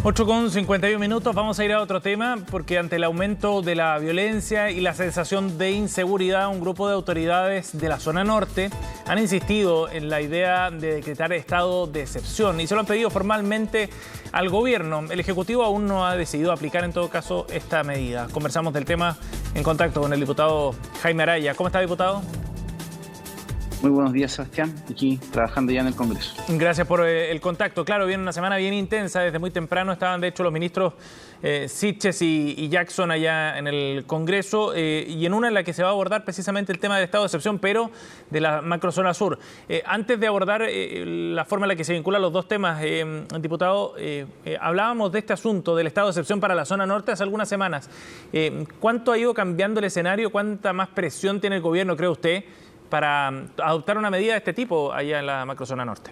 8:51, vamos a ir a otro tema porque ante el aumento de la violencia y la sensación de inseguridad, un grupo de autoridades de la zona norte han insistido en la idea de decretar estado de excepción y se lo han pedido formalmente al gobierno. El Ejecutivo aún no ha decidido aplicar en todo caso esta medida. Conversamos del tema en contacto con el diputado Jaime Araya. ¿Cómo está, diputado? Muy buenos días, Sebastián. Aquí trabajando ya en el Congreso. Gracias por el contacto. Claro, viene una semana bien intensa. Desde muy temprano estaban, de hecho, los ministros Siches y Jackson allá en el Congreso y en una en la que se va a abordar precisamente el tema del estado de excepción, pero de la macrozona sur. Antes de abordar la forma en la que se vinculan los dos temas, diputado, hablábamos de este asunto del estado de excepción para la zona norte hace algunas semanas. ¿Cuánto ha ido cambiando el escenario? ¿Cuánta más presión tiene el gobierno, cree usted, para adoptar una medida de este tipo allá en la macrozona norte?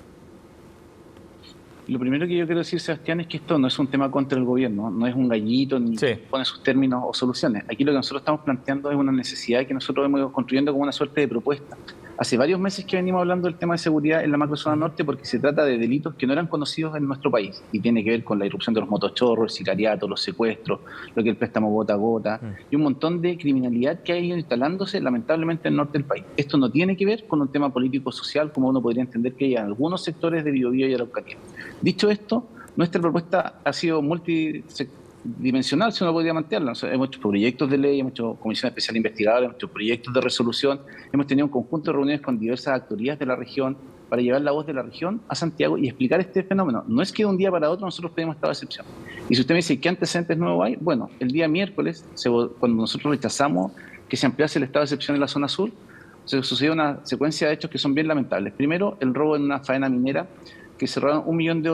Lo primero que yo quiero decir, Sebastián, es que esto no es un tema contra el gobierno, no es un gallito ni pone sus términos o soluciones. Aquí lo que nosotros estamos planteando es una necesidad que nosotros hemos ido construyendo como una suerte de propuesta. Hace varios meses que venimos hablando del tema de seguridad en la macrozona norte porque se trata de delitos que no eran conocidos en nuestro país y tiene que ver con la irrupción de los motochorros, el sicariato, los secuestros, lo que es el préstamo gota a gota y un montón de criminalidad que ha ido instalándose lamentablemente en el norte del país. Esto no tiene que ver con un tema político-social como uno podría entender que hay en algunos sectores de Biobío y Araucanía. Dicho esto, nuestra propuesta ha sido multidimensional, si uno podría plantearla. O sea, hemos hecho proyectos de ley, hemos hecho comisión especial investigadora, hemos hecho proyectos de resolución, hemos tenido un conjunto de reuniones con diversas autoridades de la región para llevar la voz de la región a Santiago y explicar este fenómeno. No es que de un día para otro nosotros pedimos estado de excepción. Y si usted me dice qué antecedentes nuevos hay, bueno, el día miércoles, cuando nosotros rechazamos que se ampliase el estado de excepción en la zona sur, se sucedió una secuencia de hechos que son bien lamentables. Primero, el robo en una faena minera, que se robaron $1 millón de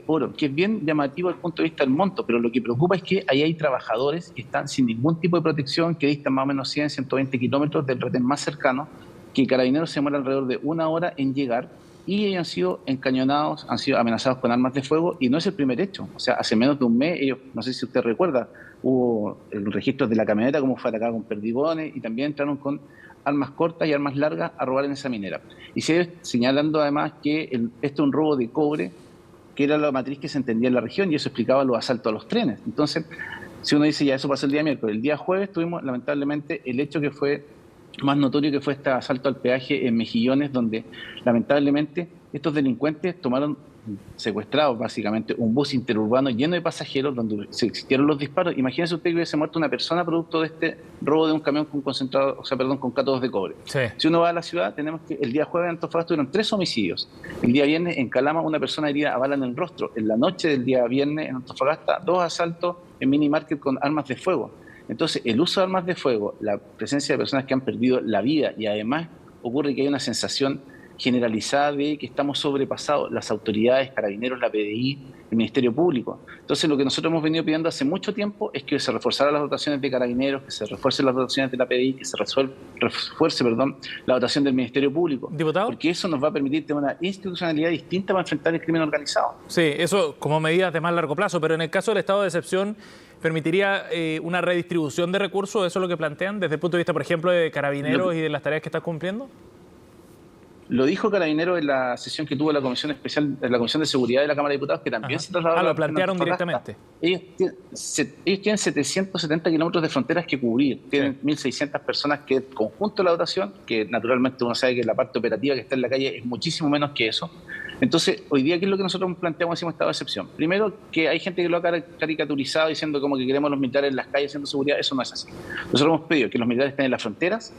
oro, que es bien llamativo desde el punto de vista del monto, pero lo que preocupa es que ahí hay trabajadores que están sin ningún tipo de protección, que distan más o menos 100, 120 kilómetros del retén más cercano, que Carabineros se demora alrededor de 1 hora en llegar, y ellos han sido encañonados, han sido amenazados con armas de fuego, y no es el primer hecho. O sea, hace menos de un mes, ellos, no sé si usted recuerda, hubo el registro de la camioneta, como fue atacada con perdigones, y también entraron con armas cortas y armas largas a robar en esa minera. Y se señalando además que esto es un robo de cobre, que era la matriz que se entendía en la región, y eso explicaba los asaltos a los trenes. Entonces, si uno dice ya eso pasó el día miércoles, el día jueves tuvimos lamentablemente el hecho que fue más notorio, que fue este asalto al peaje en Mejillones, donde lamentablemente estos delincuentes secuestrados básicamente un bus interurbano lleno de pasajeros donde se existieron los disparos. Imagínese usted que hubiese muerto una persona producto de este robo de un camión con con cátodos de cobre. Sí. Si uno va a la ciudad, tenemos que el día jueves en Antofagasta tuvieron 3 homicidios. El día viernes en Calama una persona herida a bala en el rostro. En la noche del día viernes en Antofagasta 2 asaltos en mini market con armas de fuego. Entonces el uso de armas de fuego, la presencia de personas que han perdido la vida y además ocurre que hay una sensación generalizada de que estamos sobrepasados, las autoridades, Carabineros, la PDI, el Ministerio Público. Entonces lo que nosotros hemos venido pidiendo hace mucho tiempo es que se reforzaran las dotaciones de Carabineros, que se refuercen las dotaciones de la PDI, que se refuerce la dotación del Ministerio Público. ¿Diputado? Porque eso nos va a permitir tener una institucionalidad distinta para enfrentar el crimen organizado. Sí, eso como medidas de más largo plazo, pero en el caso del estado de excepción, ¿permitiría una redistribución de recursos? ¿Eso es lo que plantean desde el punto de vista, por ejemplo, de Carabineros y de las tareas que está cumpliendo? Lo dijo Carabineros en la sesión que tuvo la Comisión Especial, la Comisión de Seguridad de la Cámara de Diputados, que también se trasladó. Lo plantearon directamente. Ellos tienen 770 kilómetros de fronteras que cubrir, tienen 1.600 personas, que es conjunto de la dotación, que naturalmente uno sabe que la parte operativa que está en la calle es muchísimo menos que eso. Entonces, hoy día, ¿qué es lo que nosotros planteamos decimos estado de excepción? Primero, que hay gente que lo ha caricaturizado diciendo como que queremos los militares en las calles haciendo seguridad. Eso no es así. Nosotros hemos pedido que los militares estén en las fronteras,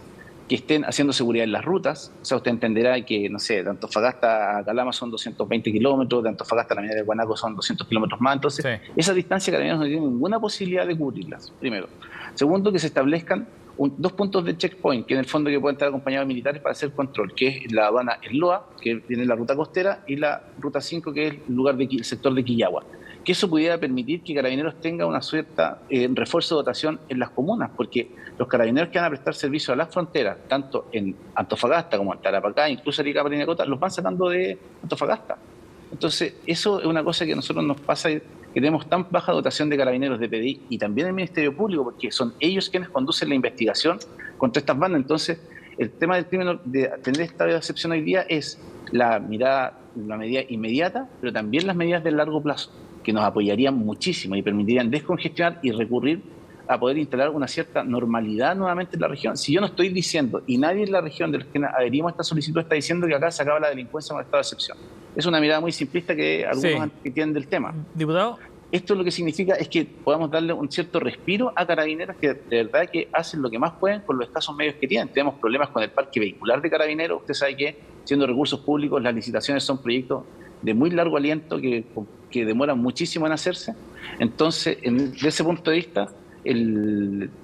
que estén haciendo seguridad en las rutas. O sea, usted entenderá que, no sé, de Antofagasta a Calama son 220 kilómetros, de Antofagasta a la minera de Guanaco son 200 kilómetros más. Entonces, esa distancia Carabineros no tiene ninguna posibilidad de cubrirlas, primero. Segundo, que se establezcan 2 puntos de checkpoint, que en el fondo que pueden estar acompañados de militares para hacer control, que es la aduana Esloa, que viene la ruta costera, y la ruta 5, que es el sector de Quillagua. Que eso pudiera permitir que Carabineros tenga una cierta refuerzo de dotación en las comunas, porque los Carabineros que van a prestar servicio a las fronteras, tanto en Antofagasta como en Tarapacá, incluso Arica, Parinacota, los van sacando de Antofagasta. Entonces, eso es una cosa que a nosotros nos pasa, que tenemos tan baja dotación de Carabineros, de PDI y también del Ministerio Público, porque son ellos quienes conducen la investigación contra estas bandas. Entonces, el tema del crimen, de tener estado de excepción hoy día, es la medida inmediata, pero también las medidas de largo plazo. que nos apoyarían muchísimo y permitirían descongestionar y recurrir a poder instalar una cierta normalidad nuevamente en la región. Si yo no estoy diciendo, y nadie en la región de los que adherimos a esta solicitud está diciendo que acá se acaba la delincuencia en un estado de excepción. Es una mirada muy simplista que algunos entienden del tema. Diputado. Esto lo que significa es que podamos darle un cierto respiro a Carabineros que de verdad que hacen lo que más pueden con los escasos medios que tienen. Tenemos problemas con el parque vehicular de Carabineros. Usted sabe que, siendo recursos públicos, las licitaciones son proyectos de muy largo aliento que demoran muchísimo en hacerse. Entonces, desde ese punto de vista,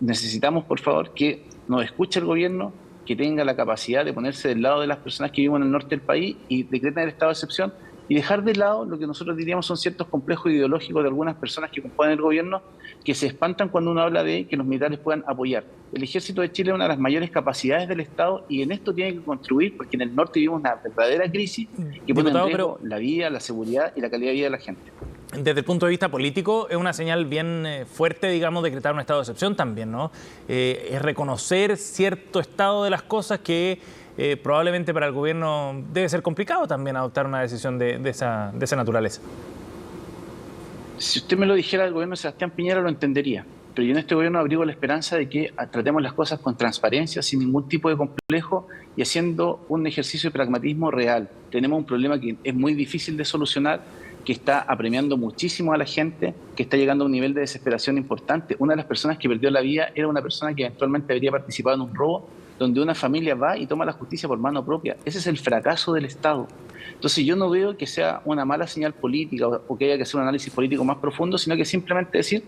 necesitamos, por favor, que nos escuche el gobierno, que tenga la capacidad de ponerse del lado de las personas que viven en el norte del país y decretar el estado de excepción, y dejar de lado lo que nosotros diríamos son ciertos complejos ideológicos de algunas personas que componen el gobierno, que se espantan cuando uno habla de que los militares puedan apoyar. El Ejército de Chile es una de las mayores capacidades del Estado y en esto tiene que contribuir, porque en el norte vivimos una verdadera crisis que pone en riesgo la vida, la seguridad y la calidad de vida de la gente. Desde el punto de vista político, es una señal bien fuerte, digamos, decretar un estado de excepción también, ¿no? Es reconocer cierto estado de las cosas que probablemente para el gobierno debe ser complicado también adoptar una decisión de esa naturaleza. Si usted me lo dijera al gobierno de Sebastián Piñera, lo entendería. Pero yo en este gobierno abrigo la esperanza de que tratemos las cosas con transparencia, sin ningún tipo de complejo y haciendo un ejercicio de pragmatismo real. Tenemos un problema que es muy difícil de solucionar, que está apremiando muchísimo a la gente, que está llegando a un nivel de desesperación importante. Una de las personas que perdió la vida era una persona que eventualmente habría participado en un robo, donde una familia va y toma la justicia por mano propia. Ese es el fracaso del Estado. Entonces yo no veo que sea una mala señal política o que haya que hacer un análisis político más profundo, sino que simplemente decir,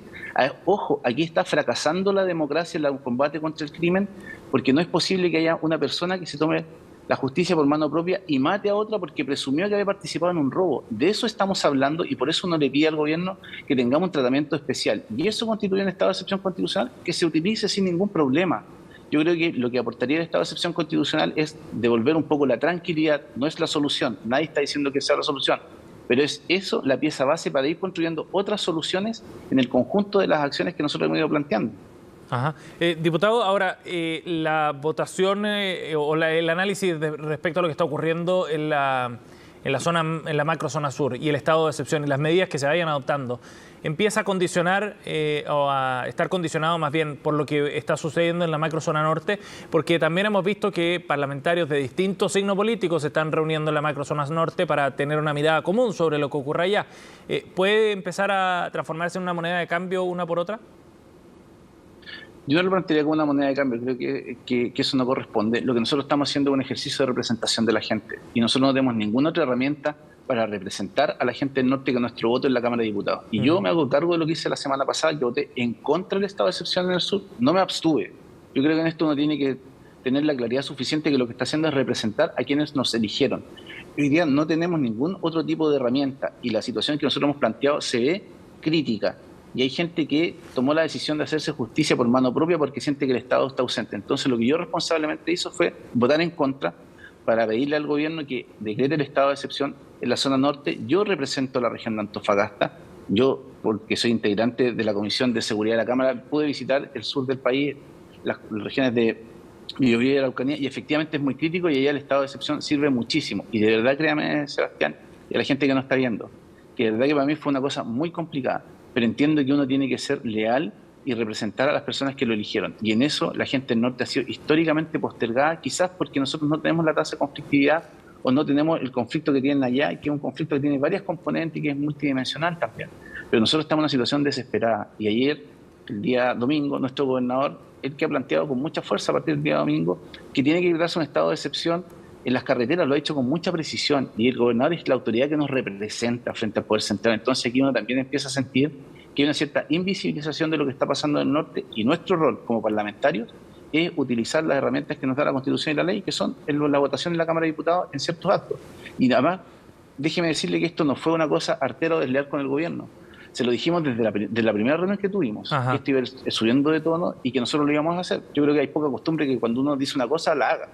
ojo, aquí está fracasando la democracia en el combate contra el crimen, porque no es posible que haya una persona que se tome la justicia por mano propia y mate a otra porque presumió que había participado en un robo. De eso estamos hablando y por eso uno le pide al gobierno que tengamos un tratamiento especial. Y eso constituye un estado de excepción constitucional que se utilice sin ningún problema. Yo creo que lo que aportaría el estado de excepción constitucional es devolver un poco la tranquilidad. No es la solución, nadie está diciendo que sea la solución, pero es eso la pieza base para ir construyendo otras soluciones en el conjunto de las acciones que nosotros hemos ido planteando. Ajá. Diputado, ahora, la votación o el análisis respecto a lo que está ocurriendo en la macrozona sur y el estado de excepción y las medidas que se vayan adoptando, empieza a condicionar o a estar condicionado más bien por lo que está sucediendo en la macrozona norte, porque también hemos visto que parlamentarios de distintos signos políticos se están reuniendo en la macrozona norte para tener una mirada común sobre lo que ocurre allá. ¿Puede empezar a transformarse en una moneda de cambio una por otra? Yo no lo plantearía como una moneda de cambio, creo que eso no corresponde. Lo que nosotros estamos haciendo es un ejercicio de representación de la gente y nosotros no tenemos ninguna otra herramienta para representar a la gente del norte que nuestro voto en la Cámara de Diputados. Y yo me hago cargo de lo que hice la semana pasada, que voté en contra del estado de excepción en el sur, no me abstuve. Yo creo que en esto uno tiene que tener la claridad suficiente que lo que está haciendo es representar a quienes nos eligieron. Hoy día no tenemos ningún otro tipo de herramienta y la situación que nosotros hemos planteado se ve crítica. Y hay gente que tomó la decisión de hacerse justicia por mano propia porque siente que el Estado está ausente. Entonces lo que yo responsablemente hice fue votar en contra para pedirle al gobierno que decrete el estado de excepción en la zona norte. Yo represento la región de Antofagasta. Yo, porque soy integrante de la Comisión de Seguridad de la Cámara, pude visitar el sur del país, las regiones de Biobío y Araucanía, y efectivamente es muy crítico y allá el estado de excepción sirve muchísimo. Y de verdad, créame, Sebastián, y a la gente que no está viendo, que de verdad que para mí fue una cosa muy complicada. Pero entiendo que uno tiene que ser leal y representar a las personas que lo eligieron. Y en eso la gente del norte ha sido históricamente postergada, quizás porque nosotros no tenemos la tasa de conflictividad o no tenemos el conflicto que tienen allá, y que es un conflicto que tiene varias componentes y que es multidimensional también. Pero nosotros estamos en una situación desesperada. Y ayer, el día domingo, nuestro gobernador, el que ha planteado con mucha fuerza a partir del día domingo, que tiene que crearse un estado de excepción en las carreteras, lo ha hecho con mucha precisión, y el gobernador es la autoridad que nos representa frente al Poder Central. Entonces aquí uno también empieza a sentir que hay una cierta invisibilización de lo que está pasando en el norte, y nuestro rol como parlamentarios es utilizar las herramientas que nos da la Constitución y la ley, que son la votación en la Cámara de Diputados en ciertos actos. Y además, déjeme decirle que esto no fue una cosa artera o desleal con el gobierno. Se lo dijimos desde la primera reunión que tuvimos, que esto iba subiendo de tono y que nosotros lo íbamos a hacer. Yo creo que hay poca costumbre que cuando uno dice una cosa, la haga.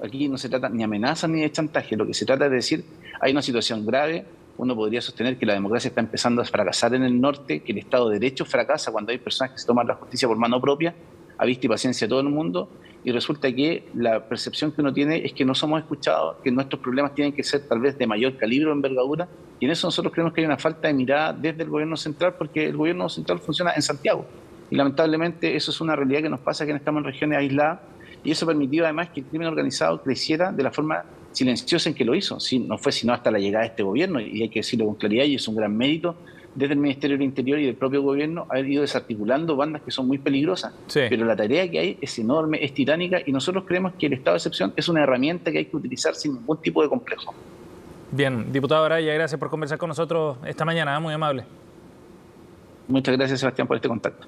Aquí no se trata ni de amenazas ni de chantaje, lo que se trata es de decir, hay una situación grave, uno podría sostener que la democracia está empezando a fracasar en el norte, que el Estado de Derecho fracasa cuando hay personas que se toman la justicia por mano propia, a vista y paciencia de todo el mundo, y resulta que la percepción que uno tiene es que no somos escuchados, que nuestros problemas tienen que ser tal vez de mayor calibre o envergadura, y en eso nosotros creemos que hay una falta de mirada desde el gobierno central, porque el gobierno central funciona en Santiago, y lamentablemente eso es una realidad que nos pasa, que estamos en regiones aisladas, y eso permitió además que el crimen organizado creciera de la forma silenciosa en que lo hizo. Sí, no fue sino hasta la llegada de este gobierno, y hay que decirlo con claridad, y es un gran mérito desde el Ministerio del Interior y del propio gobierno haber ido desarticulando bandas que son muy peligrosas. Sí. Pero la tarea que hay es enorme, es titánica, y nosotros creemos que el estado de excepción es una herramienta que hay que utilizar sin ningún tipo de complejo. Bien, diputado Araya, gracias por conversar con nosotros esta mañana, muy amable. Muchas gracias, Sebastián, por este contacto.